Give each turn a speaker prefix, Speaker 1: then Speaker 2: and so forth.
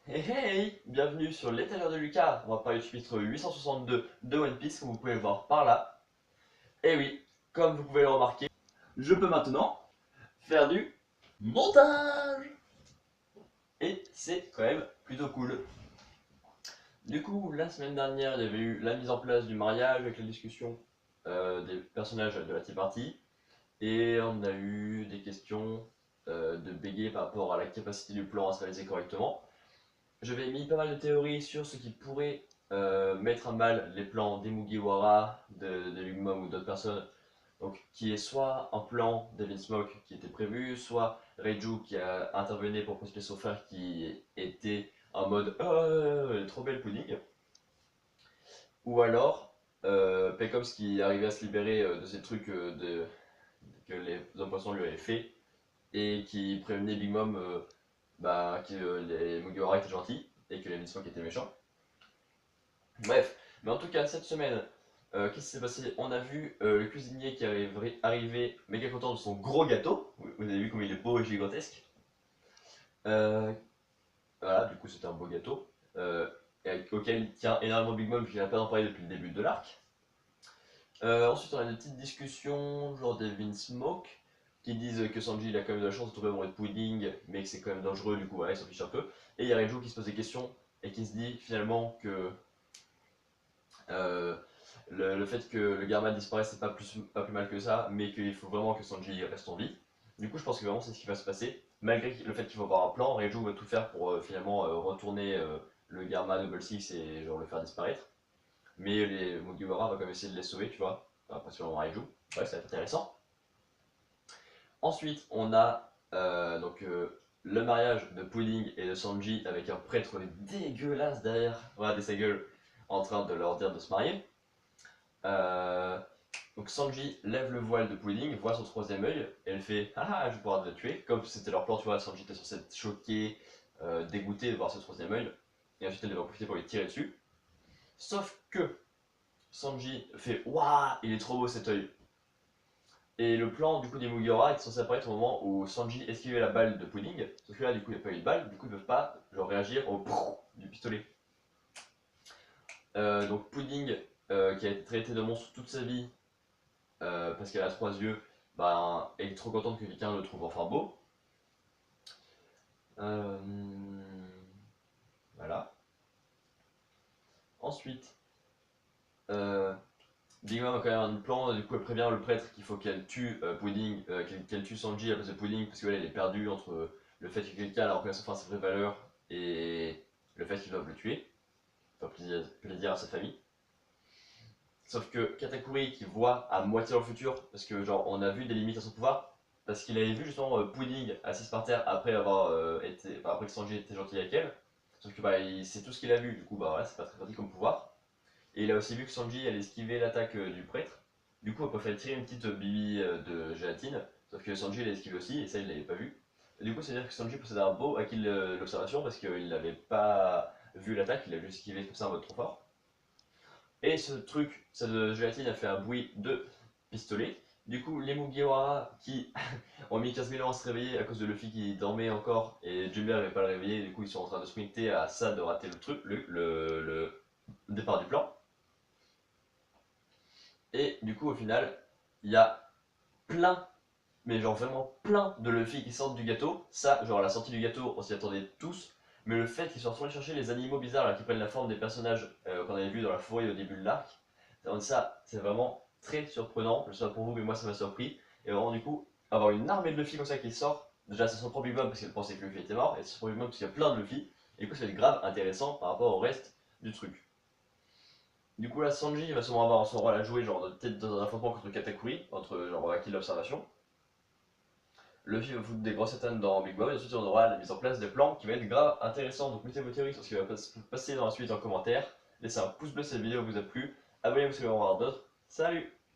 Speaker 1: Hey hey, bienvenue sur l'étagère de Lucas. On va parler du chapitre 862 de One Piece, comme vous pouvez le voir par là. Et oui, comme vous pouvez le remarquer,
Speaker 2: Je peux maintenant
Speaker 1: faire du
Speaker 2: montage.
Speaker 1: et c'est quand même plutôt cool. Du coup, la semaine dernière, il y avait eu la mise en place du mariage avec la discussion des personnages de la Tea Party. Et on a eu des questions de bégay par rapport à la capacité du plan à se réaliser correctement. J'avais mis pas mal de théories sur ce qui pourrait mettre à mal les plans des Mugiwara, de Big Mom ou d'autres personnes. Donc, qui est soit un plan d'Evil Smoke qui était prévu, soit Reiju qui a intervenu pour protéger son frère qui était en mode elle est trop belle pudding. Ou alors Pecops qui arrivait à se libérer de ces trucs que les hommes poissons lui avaient fait et qui prévenait Big Mom que les Mugiwara étaient gentils et que les Evil Smoke étaient méchants. Bref, mais en tout cas, cette semaine, qu'est-ce qui s'est passé? On a vu le cuisinier qui arrivé méga content de son gros gâteau. Vous avez vu comme il est beau et gigantesque. Euh, voilà, du coup, c'était un beau gâteau. Auquel il tient énormément Big Mom, puisqu'il n'a pas en parlé depuis le début de l'arc. Ensuite, on a des petites discussions, genre des Smoke, qui disent que Sanji il a quand même de la chance de trouver amoureux de Pudding, mais que c'est quand même dangereux, du coup, voilà, il s'en fiche un peu. Et il y a Reiju qui se pose des questions et qui se dit finalement que Euh, le fait que le Garma disparaisse, c'est pas plus mal que ça, mais qu'il faut vraiment que Sanji reste en vie. Du coup, je pense que vraiment c'est ce qui va se passer. Malgré le fait qu'il va avoir un plan, Reiju va tout faire pour finalement retourner le Garma Double Six et genre le faire disparaître. Mais les Mugiwara va quand même essayer de les sauver, tu vois. Enfin, principalement Reiju. Ouais, ça va être intéressant. Ensuite, on a le mariage de Pudding et de Sanji avec un prêtre dégueulasse derrière, regardez sa gueule, en train de leur dire de se marier. Euh, donc Sanji lève le voile de Pudding, voit son troisième œil, et elle fait ah ah, je vais pouvoir te tuer. Comme c'était leur plan, tu vois, Sanji était censé être choqué, dégoûté de voir ce troisième œil, et ensuite elle va en profiter pour lui tirer dessus. Sauf que Sanji fait waouh, il est trop beau cet œil. Et le plan du coup des Mugiwara est censé apparaître au moment où Sanji esquivait la balle de Pudding, sauf que là du coup il n'y a pas eu de balle, du coup ils peuvent pas genre réagir au du pistolet. Donc Pudding, qui a été traité de monstre toute sa vie, parce qu'elle a trois yeux, ben, elle est trop contente que quelqu'un le trouve enfin beau. Euh, voilà. Ensuite, euh, Big Mom a quand même un plan, du coup elle prévient le prêtre qu'il faut qu'elle tue Pudding, qu'elle tue Sanji à place de Pudding, parce qu'elle est perdue entre le fait que quelqu'un a reconnaisse enfin sa vraie valeur et le fait qu'ils doivent le tuer, faire plaisir à sa famille. Sauf que Katakuri qui voit à moitié dans le futur, parce que genre on a vu des limites à son pouvoir, parce qu'il avait vu justement Pudding assise par terre après avoir après que Sanji était gentil avec elle. Sauf que bah c'est tout ce qu'il a vu, du coup bah voilà, c'est pas très pratique comme pouvoir. Et il a aussi vu que Sanji allait esquiver l'attaque du prêtre. Du coup on peut faire tirer une petite bibi de gélatine, sauf que Sanji l'a esquivé aussi, et ça il l'avait pas vu. Et du coup c'est à dire que Sanji possédait un beau acquis de l'observation, parce qu'il n'avait pas vu l'attaque, il a juste esquivé comme ça en mode trop fort. Et ce truc, cette gélatine a fait un bruit de pistolet. Du coup, les Mugiwara qui ont mis 15 000 ans à se réveiller à cause de Luffy qui dormait encore et Jumper n'avait pas le réveillé, du coup ils sont en train de sprinter à ça de rater le truc, le départ du plan. Et du coup, au final, il y a plein, mais genre vraiment plein de Luffy qui sortent du gâteau. Ça, genre la sortie du gâteau, on s'y attendait tous. Mais le fait qu'ils soient retournés chercher les animaux bizarres là, qui prennent la forme des personnages qu'on avait vus dans la forêt au début de l'arc, ça, c'est vraiment très surprenant. Je sais pas pour vous, mais moi ça m'a surpris. Et vraiment, du coup, avoir une armée de Luffy comme ça qui sort, déjà c'est son propre Big Mom parce qu'elle pensait que Luffy était mort, et c'est son propre Big Mom parce qu'il y a plein de Luffy. Et du coup, ça va être grave intéressant par rapport au reste du truc. Du coup, là, Sanji va sûrement avoir son rôle à jouer, genre peut-être dans un affrontement contre Katakuri, entre genre acquis de l'observation. Luffy va foutre des grosses étanes dans Big Mom, et ensuite on aura la mise en place des plans qui va être grave intéressant. Donc mettez vos théories sur ce qui va passer dans la suite en commentaire. Laissez un pouce bleu si cette vidéo vous a plu. Abonnez-vous si vous voulez en voir d'autres. Salut!